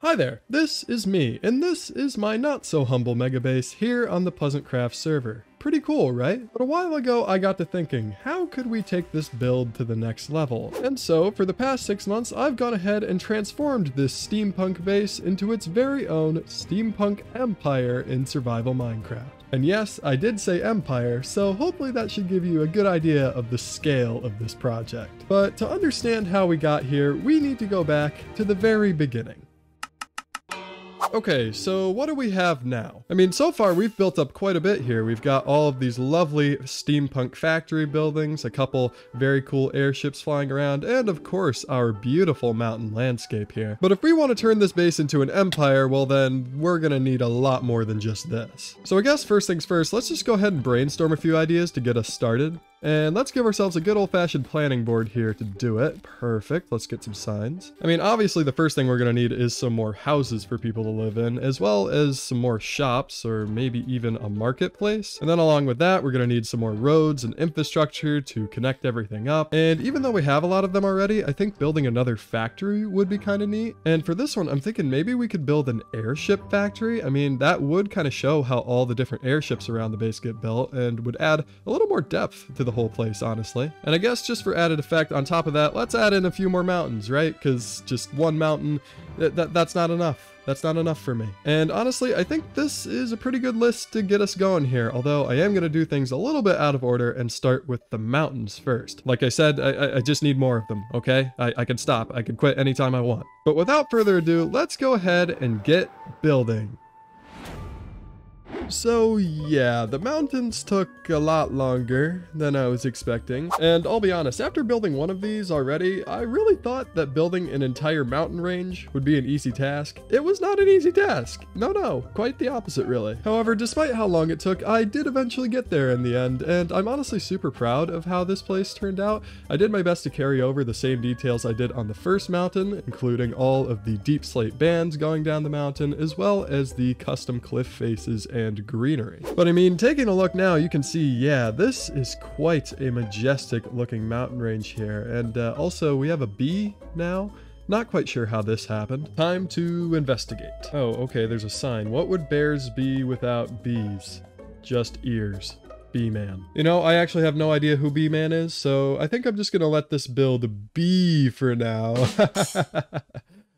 Hi there, this is me, and this is my not-so-humble megabase here on the PleasantCraft server. Pretty cool, right? But a while ago, I got to thinking, how could we take this build to the next level? And so, for the past 6 months, I've gone ahead and transformed this steampunk base into its very own steampunk empire in survival Minecraft. And yes, I did say empire, so hopefully that should give you a good idea of the scale of this project. But to understand how we got here, we need to go back to the very beginning. Okay, so what do we have now? I mean, so far we've built up quite a bit here. We've got all of these lovely steampunk factory buildings, a couple very cool airships flying around, and of course our beautiful mountain landscape here. But if we want to turn this base into an empire, well then we're gonna need a lot more than just this. So I guess first things first, let's just go ahead and brainstorm a few ideas to get us started. And let's give ourselves a good old-fashioned planning board here to do it. Perfect. Let's get some signs. I mean, obviously the first thing we're going to need is some more houses for people to live in, as well as some more shops, or maybe even a marketplace. And then along with that, we're going to need some more roads and infrastructure to connect everything up. And even though we have a lot of them already, I think building another factory would be kind of neat. And for this one, I'm thinking maybe we could build an airship factory. I mean, that would kind of show how all the different airships around the base get built and would add a little more depth to the whole place, honestly. And I guess just for added effect on top of that, let's add in a few more mountains, right? Because just one mountain, that's not enough. That's not enough for me. And honestly, I think this is a pretty good list to get us going here, although I am going to do things a little bit out of order and start with the mountains first. Like I said, I just need more of them, okay? I can stop. I can quit anytime I want. But without further ado, let's go ahead and get building. So yeah, the mountains took a lot longer than I was expecting. And I'll be honest, after building one of these already, I really thought that building an entire mountain range would be an easy task. It was not an easy task. No, quite the opposite really. However, despite how long it took, I did eventually get there in the end, and I'm honestly super proud of how this place turned out. I did my best to carry over the same details I did on the first mountain, including all of the deep slate bands going down the mountain, as well as the custom cliff faces and greenery. But I mean, taking a look now, you can see, yeah, this is quite a majestic looking mountain range here. And also we have a bee now. Not quite sure how this happened. Time to investigate. Oh, okay, there's a sign. What would bears be without bees? Just ears. Bee-Man. You know, I actually have no idea who Bee-Man is, so I think I'm just gonna let this build be for now.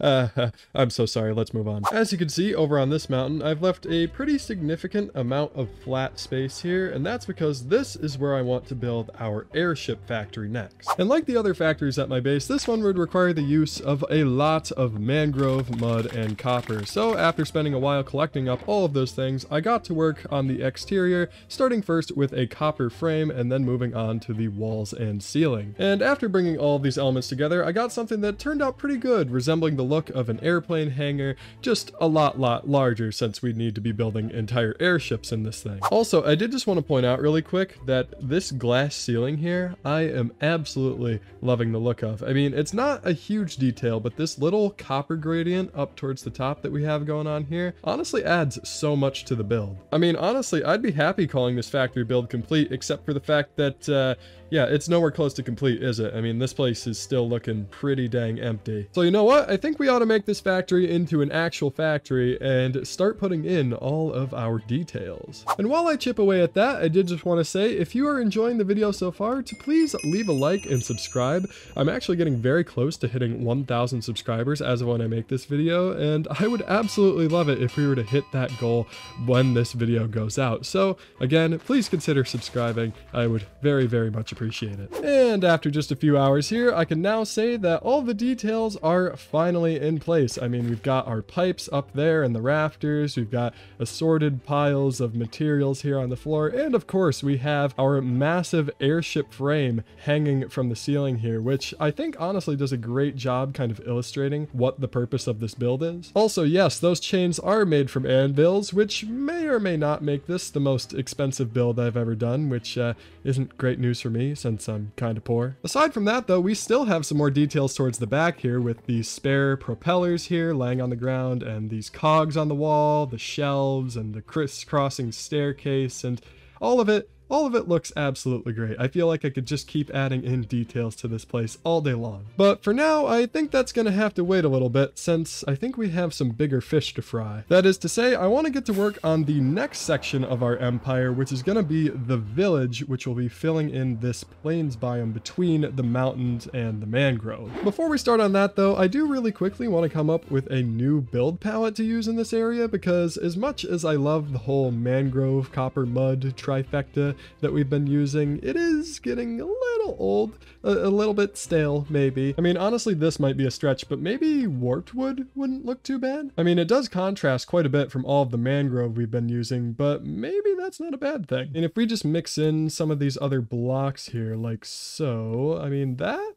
I'm so sorry, let's move on. As you can see, over on this mountain, I've left a pretty significant amount of flat space here, and that's because this is where I want to build our airship factory next. And like the other factories at my base, this one would require the use of a lot of mangrove, mud, and copper. So after spending a while collecting up all of those things, I got to work on the exterior, starting first with a copper frame and then moving on to the walls and ceiling. And after bringing all of these elements together, I got something that turned out pretty good, resembling the look of an airplane hangar, just a lot larger since we need to be building entire airships in this thing. Also, I did just want to point out really quick that this glass ceiling here, I am absolutely loving the look of. I mean, it's not a huge detail, but this little copper gradient up towards the top that we have going on here honestly adds so much to the build. I mean, honestly, I'd be happy calling this factory build complete, except for the fact that, yeah, it's nowhere close to complete, is it? I mean, this place is still looking pretty dang empty. So you know what? I think we ought to make this factory into an actual factory and start putting in all of our details. And while I chip away at that, I did just want to say, if you are enjoying the video so far, to please leave a like and subscribe. I'm actually getting very close to hitting 1,000 subscribers as of when I make this video, and I would absolutely love it if we were to hit that goal when this video goes out. So again, please consider subscribing. I would very much appreciate it. And after just a few hours here, I can now say that all the details are finally in place. I mean, we've got our pipes up there in the rafters, we've got assorted piles of materials here on the floor, and of course we have our massive airship frame hanging from the ceiling here, which I think honestly does a great job kind of illustrating what the purpose of this build is. Also, yes, those chains are made from anvils, which may or may not make this the most expensive build I've ever done, which isn't great news for me since I'm kind of poor. Aside from that though, we still have some more details towards the back here with the spare propellers here laying on the ground and these cogs on the wall, the shelves and the crisscrossing staircase, and all of it all of it looks absolutely great. I feel like I could just keep adding in details to this place all day long. But for now, I think that's gonna have to wait a little bit since I think we have some bigger fish to fry. That is to say, I want to get to work on the next section of our empire, which is gonna be the village, which will be filling in this plains biome between the mountains and the mangrove. Before we start on that though, I do really quickly want to come up with a new build palette to use in this area, because as much as I love the whole mangrove copper mud trifecta that we've been using, it is getting a little old, a little bit stale maybe. I mean, honestly, this might be a stretch, but maybe warped wood wouldn't look too bad. I mean, it does contrast quite a bit from all of the mangrove we've been using, but maybe that's not a bad thing. And if we just mix in some of these other blocks here like so, I mean, that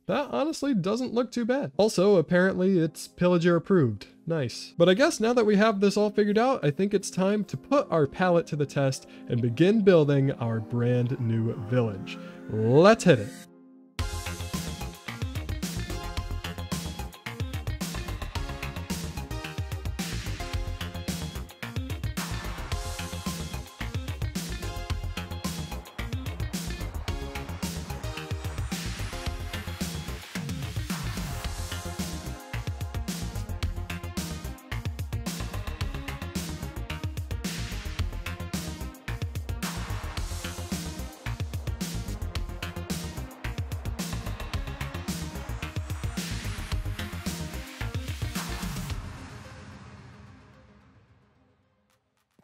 honestly doesn't look too bad. Also, apparently it's pillager approved. Nice. But I guess now that we have this all figured out, I think it's time to put our palette to the test and begin building our brand new village. Let's hit it.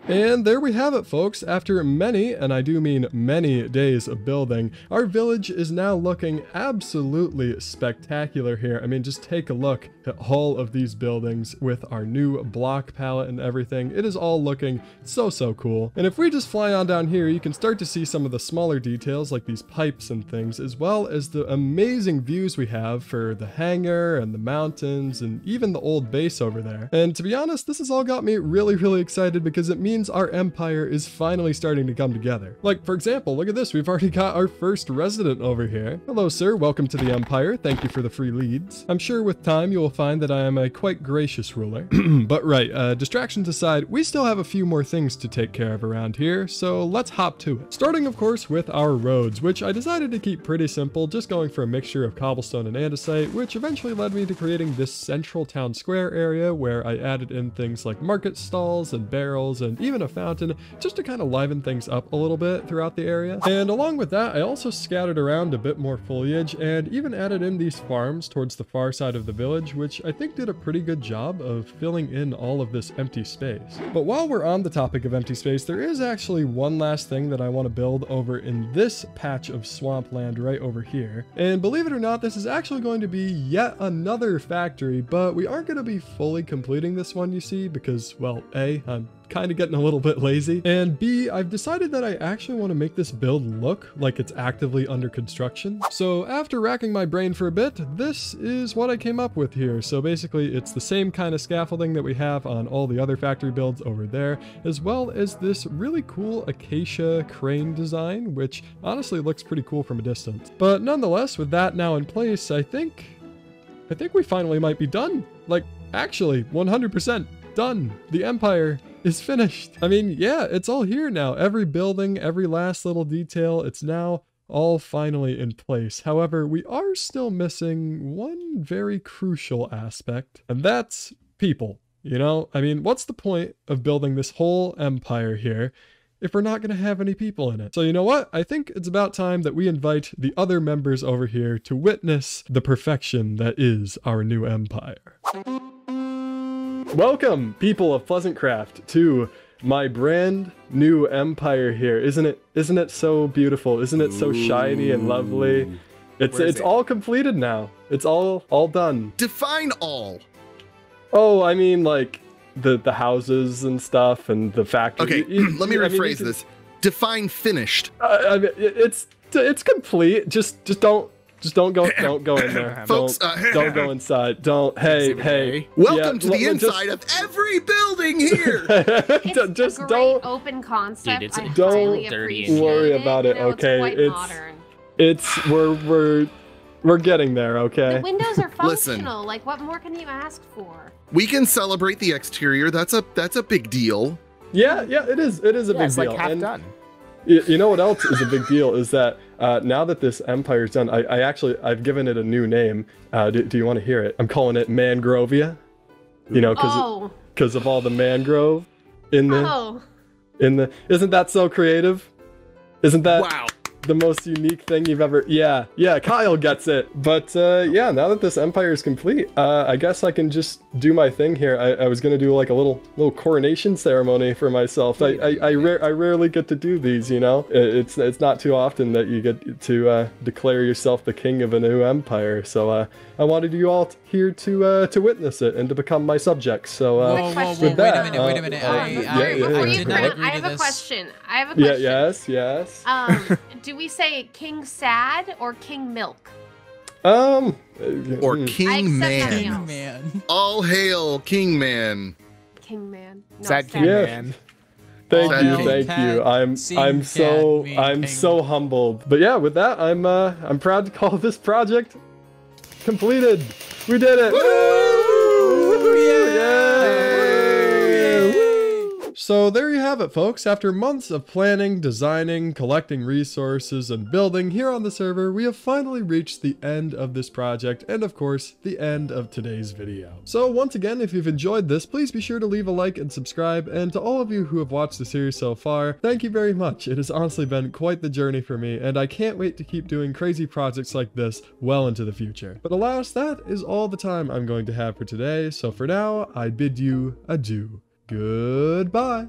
And there we have it, folks. After many, and I do mean many days of building, our village is now looking absolutely spectacular here. I mean, just take a look at all of these buildings with our new block palette and everything. It is all looking so cool. And if we just fly on down here, you can start to see some of the smaller details like these pipes and things, as well as the amazing views we have for the hangar and the mountains and even the old base over there. And to be honest, this has all got me really excited, because it means our empire is finally starting to come together. Like, for example, look at this. We've already got our first resident over here. Hello, sir. Welcome to the empire. Thank you for the free leads. I'm sure with time you will find that I am a quite gracious ruler. But right, distractions aside, we still have a few more things to take care of around here, so let's hop to it. Starting, of course, with our roads, which I decided to keep pretty simple, just going for a mixture of cobblestone and andesite, which eventually led me to creating this central town square area where I added in things like market stalls and barrels and even a fountain, just to kind of liven things up a little bit throughout the area. And along with that, I also scattered around a bit more foliage and even added in these farms towards the far side of the village, which I think did a pretty good job of filling in all of this empty space. But while we're on the topic of empty space, there is actually one last thing that I want to build over in this patch of swampland right over here. And believe it or not, this is actually going to be yet another factory, but we aren't going to be fully completing this one, you see, because, well, A, I'm kind of getting a little bit lazy, and B, I've decided that I actually want to make this build look like it's actively under construction. So after racking my brain for a bit, this is what I came up with here. So basically it's the same kind of scaffolding that we have on all the other factory builds over there, as well as this really cool acacia crane design, which honestly looks pretty cool from a distance. But nonetheless, with that now in place, I think we finally might be done. Like, actually 100% done. The empire is finished. I mean, yeah, it's all here now. Every building, every last little detail, it's now all finally in place. However, we are still missing one very crucial aspect, and that's people. You know, I mean, what's the point of building this whole empire here if we're not going to have any people in it? So you know what? I think it's about time that we invite the other members over here to witness the perfection that is our new empire. Welcome, people of PleasantCraft, to my brand new empire here. Isn't it so beautiful? Isn't it so shiny and lovely? It's all completed now. It's all done. Define all. Oh, I mean, like the houses and stuff and the factory. Okay, let me rephrase this. Define finished. I mean, it's complete. Just don't go in there. Folks, don't go inside. Don't. Hey. Welcome to the inside of every building here. It's just a great don't open concept. Dude, I don't highly appreciate worry about it. You know, Okay, it's quite modern. we're getting there. Okay. The windows are functional. Listen. Like, what more can you ask for? We can celebrate the exterior. That's a big deal. Yeah, it is. It is a big it's deal. like half done. You know what else is a big deal is that now that this empire's done, I've given it a new name. Do you want to hear it? I'm calling it Mangrovia. You know, because of all the mangrove in the Isn't that so creative? Isn't that the most unique thing you've ever? Yeah, Kyle gets it. But yeah, now that this empire is complete, I guess I can just do my thing here. I was gonna do like a little coronation ceremony for myself. I rarely get to do these, you know. It's not too often that you get to declare yourself the king of a new empire. So I wanted you all here to witness it and to become my subjects. So with that, wait a minute. Before you turn, I have a question. Yes. Do we say King Sad or King Milk? Or King Man. All hail King Man. King Man. No, Sad King Man. Thank you. I'm so humbled. But yeah, with that, I'm proud to call this project completed. We did it. Woo! Yay! So there you have it, folks. After months of planning, designing, collecting resources, and building here on the server, we have finally reached the end of this project and, of course, the end of today's video. So once again, if you've enjoyed this, please be sure to leave a like and subscribe. And to all of you who have watched the series so far, thank you very much. It has honestly been quite the journey for me, and I can't wait to keep doing crazy projects like this well into the future. But alas, that is all the time I'm going to have for today. So for now, I bid you adieu. Goodbye.